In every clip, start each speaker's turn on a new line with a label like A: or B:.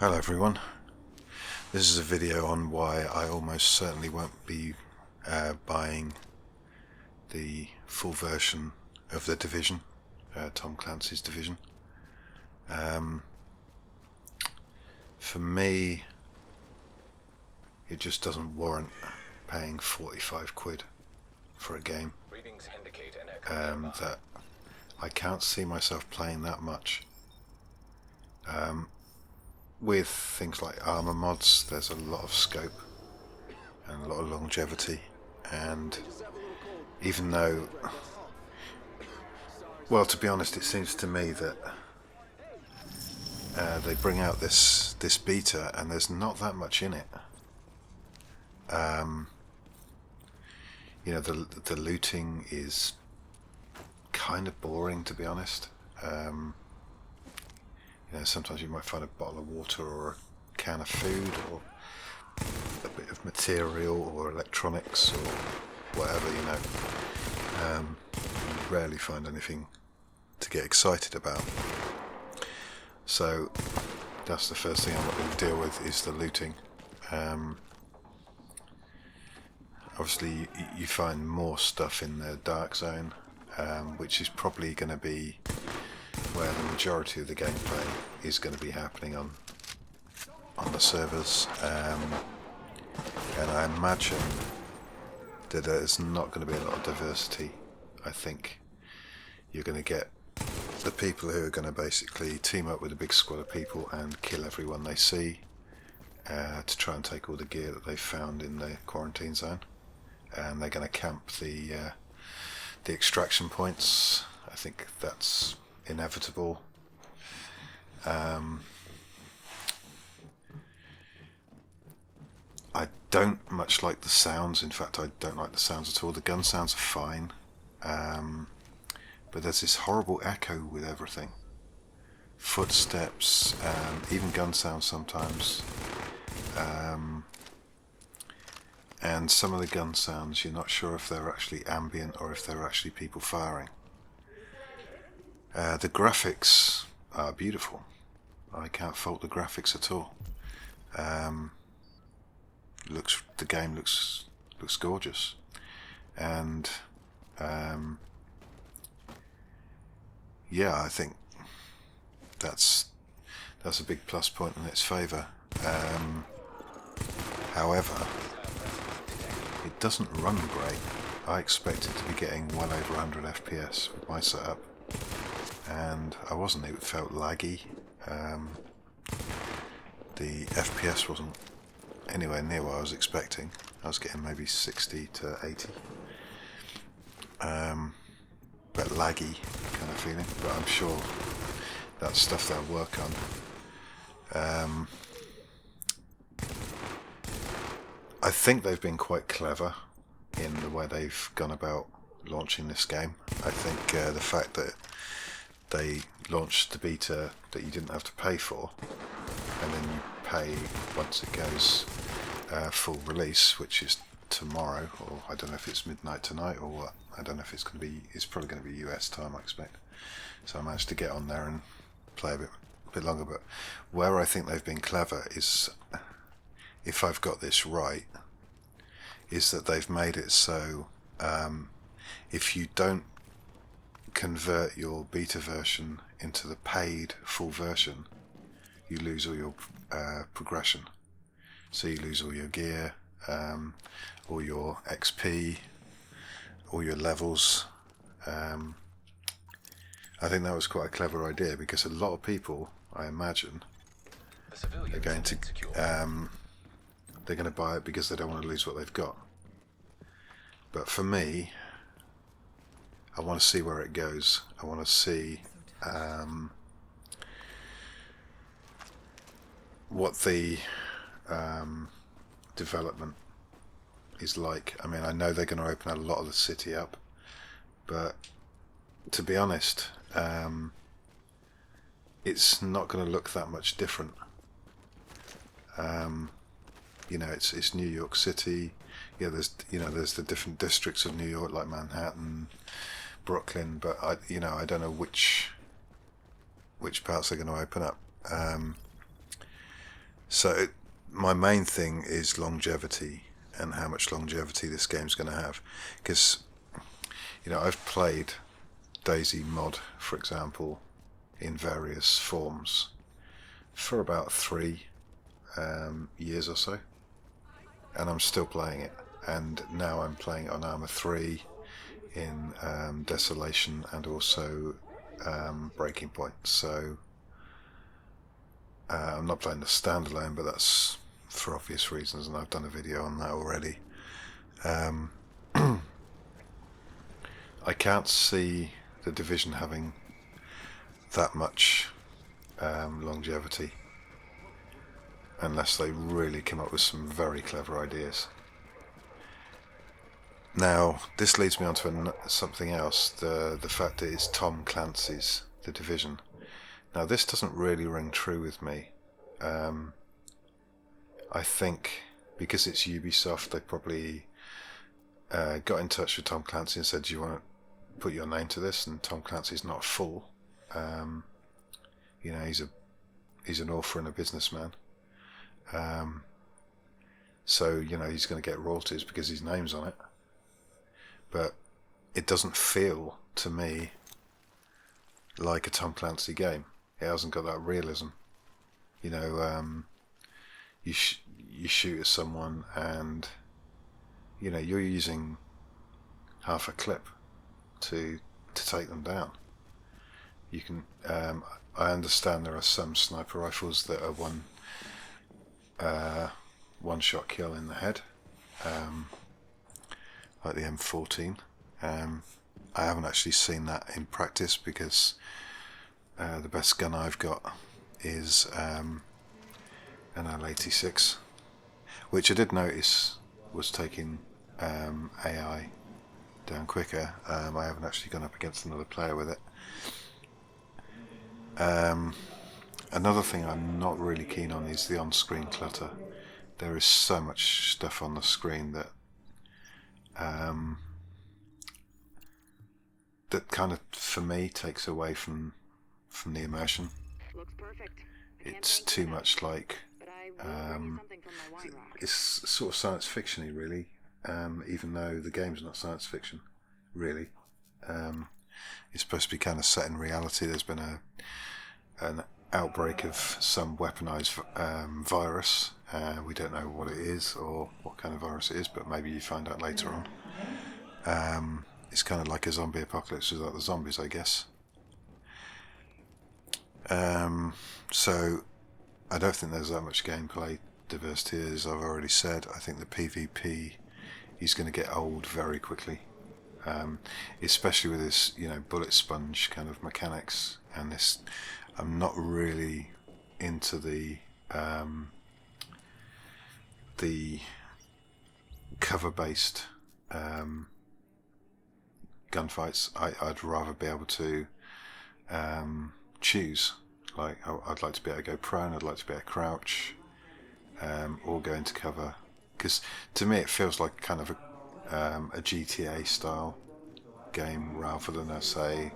A: Hello everyone, this is a video on why I almost certainly won't be buying the full version of The Division, Tom Clancy's Division. For me, it just doesn't warrant paying 45 quid for a game that I can't see myself playing that much. With things like armor mods, there's a lot of scope and a lot of longevity, and even though, well, to be honest, it seems to me that they bring out this beta and there's not that much in it. You know, the looting is kind of boring, to be honest. You know, sometimes you might find a bottle of water or a can of food or a bit of material or electronics or whatever, you know. You rarely find anything to get excited about. So that's the first thing I'm not going to deal with, is the looting. Obviously you find more stuff in the dark zone, which is probably going to be where the majority of the gameplay is going to be happening on the servers, and I imagine that there's not going to be a lot of diversity. I think you're going to get the people who are going to basically team up with a big squad of people and kill everyone they see, to try and take all the gear that they've found in the quarantine zone, and they're going to camp the extraction points. I think that's inevitable. I don't much like the sounds. In fact, I don't like the sounds at all. The gun sounds are fine, but there's this horrible echo with everything. Footsteps, even gun sounds sometimes, and some of the gun sounds, you're not sure if they're actually ambient or if they're actually people firing. The graphics are beautiful. I can't fault the graphics at all. The game looks gorgeous, and yeah, I think that's a big plus point in its favour. However, it doesn't run great. I expect it to be getting well over 100 FPS with my setup, and I wasn't. It felt laggy. The FPS wasn't anywhere near what I was expecting. I was getting maybe 60 to 80, but laggy kind of feeling. But I'm sure that's stuff they'll work on. I think they've been quite clever in the way they've gone about launching this game. I think the fact that they launched the beta that you didn't have to pay for, and then you pay once it goes full release, which is tomorrow, or I don't know if it's midnight tonight or what. I don't know if it's going to be. It's probably going to be US time, I expect. So I managed to get on there and play a bit longer. But where I think they've been clever is, if I've got this right, is that they've made it so if you don't convert your beta version into the paid full version, you lose all your progression. So you lose all your gear, all your XP, all your levels. I think that was quite a clever idea, because a lot of people, I imagine, are going to buy it because they don't want to lose what they've got. But for me, I want to see where it goes. I want to see what the development is like. I mean, I know they're going to open a lot of the city up, but to be honest, it's not going to look that much different. You know, it's New York City. Yeah, there's the different districts of New York, like Manhattan, Brooklyn, but I don't know which parts they're going to open up. So my main thing is longevity and how much longevity this game's going to have, because I've played Daisy mod, for example, in various forms for about 3 years or so, and I'm still playing it. And now I'm playing it on Arma 3 in Desolation and also Breaking Point. So I'm not playing the standalone, but that's for obvious reasons, and I've done a video on that already. I can't see the Division having that much longevity unless they really come up with some very clever ideas. Now, this leads me on to something else, the fact that it's Tom Clancy's The Division. Now, this doesn't really ring true with me. I think because it's Ubisoft, they probably got in touch with Tom Clancy and said, do you want to put your name to this? And Tom Clancy's not a fool. He's an author and a businessman. So, he's going to get royalties because his name's on it. But it doesn't feel to me like a Tom Clancy game. It hasn't got that realism. You shoot at someone and you're using half a clip to take them down. You can I understand there are some sniper rifles that are one shot kill in the head, like the M14. I haven't actually seen that in practice because the best gun I've got is an L86, which I did notice was taking AI down quicker. I haven't actually gone up against another player with it. Another thing I'm not really keen on is the on-screen clutter. There is so much stuff on the screen that that kind of, for me, takes away from the immersion.
B: Looks perfect.
A: It's too much like it's sort of science fiction-y, really, even though the game's not science fiction, really. It's supposed to be kind of set in reality. There's been an outbreak of some weaponized virus. We don't know what it is or what kind of virus it is, but maybe you find out later on. It's kind of like a zombie apocalypse without the zombies, I guess. So I don't think there's that much gameplay diversity, as I've already said. I think the PvP is going to get old very quickly, especially with this, bullet sponge kind of mechanics. And this, I'm not really into the cover-based gunfights. I'd rather be able to choose. Like, I'd like to be able to go prone, I'd like to be able to crouch, or go into cover. Because to me it feels like kind of a GTA style game rather than a, say,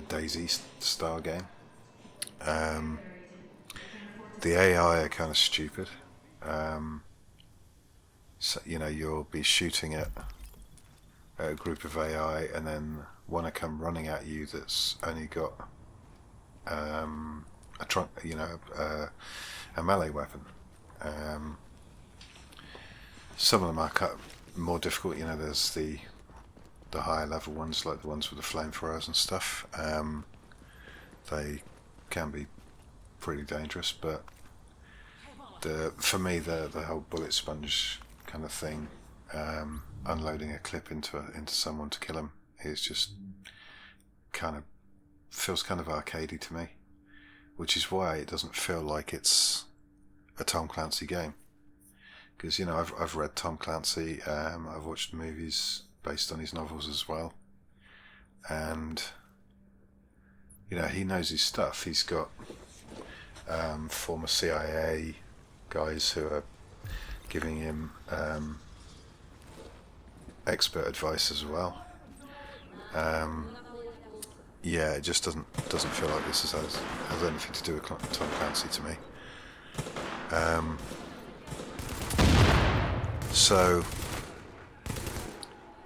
A: Daisy style game. The AI are kind of stupid. So, you'll be shooting at a group of AI and then one will come running at you that's only got a melee weapon. Some of them are more difficult. There's the higher level ones, like the ones with the flamethrowers and stuff. They can be pretty dangerous, but for me the whole bullet sponge kind of thing, unloading a clip into someone to kill them, is just feels kind of arcadey to me, which is why it doesn't feel like it's a Tom Clancy game. Because I've read Tom Clancy, I've watched movies based on his novels as well, and he knows his stuff. He's got former CIA guys who are giving him expert advice as well. It just doesn't feel like this has anything to do with Tom Clancy to me. So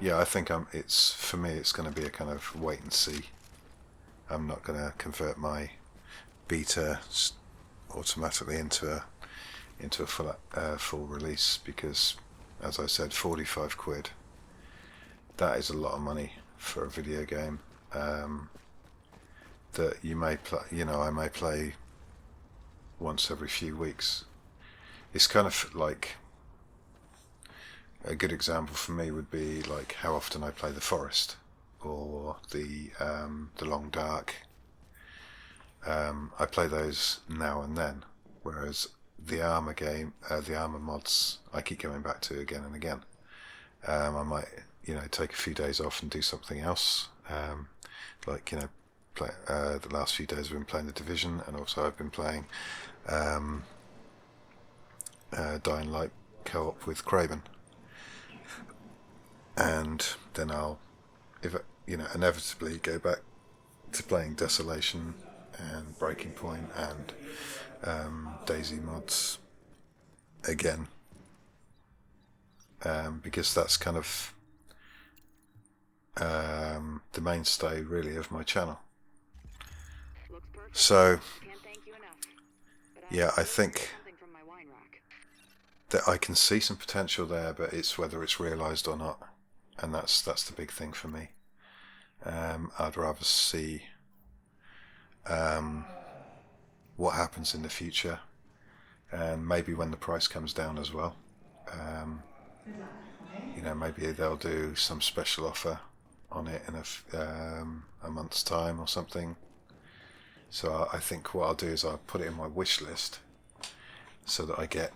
A: yeah, I think it's for me. It's going to be a kind of wait and see. I'm not going to convert my beta automatically into a full release because, as I said, 45 quid. That is a lot of money for a video game that you may play. I may play once every few weeks. It's kind of like a good example for me would be like how often I play The Forest or the Long Dark. I play those now and then, whereas the Armour game, the Armour mods, I keep going back to again and again. I might, take a few days off and do something else. Play, the last few days I've been playing The Division, and also I've been playing Dying Light co-op with Craven. And then I'll, inevitably go back to playing Desolation and Breaking Point and Daisy mods again, because that's kind of the mainstay really of my channel. So yeah, I think that I can see some potential there, but it's whether it's realised or not, and that's the big thing for me. I'd rather see what happens in the future, and maybe when the price comes down as well. Maybe they'll do some special offer on it in a month's time or something. So I think what I'll do is I'll put it in my wish list so that I get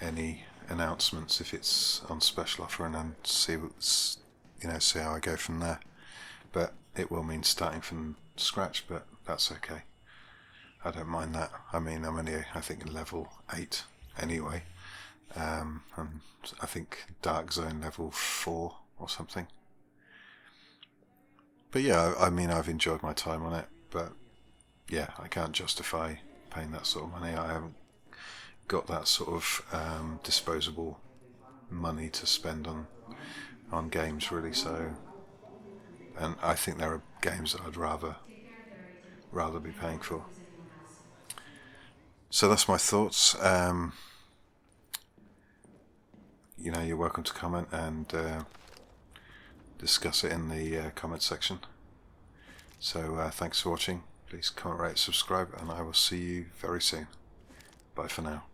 A: any announcements if it's on special offer, and then see how I go from there. But it will mean starting from scratch, but that's okay. I don't mind that. I mean, I'm only, I think, level 8 anyway. And I think Dark Zone level 4 or something. But yeah, I mean, I've enjoyed my time on it, but yeah, I can't justify paying that sort of money. I haven't got that sort of disposable money to spend on games really. So, and I think there are games that I'd rather be paying for. So that's my thoughts. You're welcome to comment and discuss it in the comment section. So thanks for watching. Please comment, rate, subscribe, and I will see you very soon. Bye for now.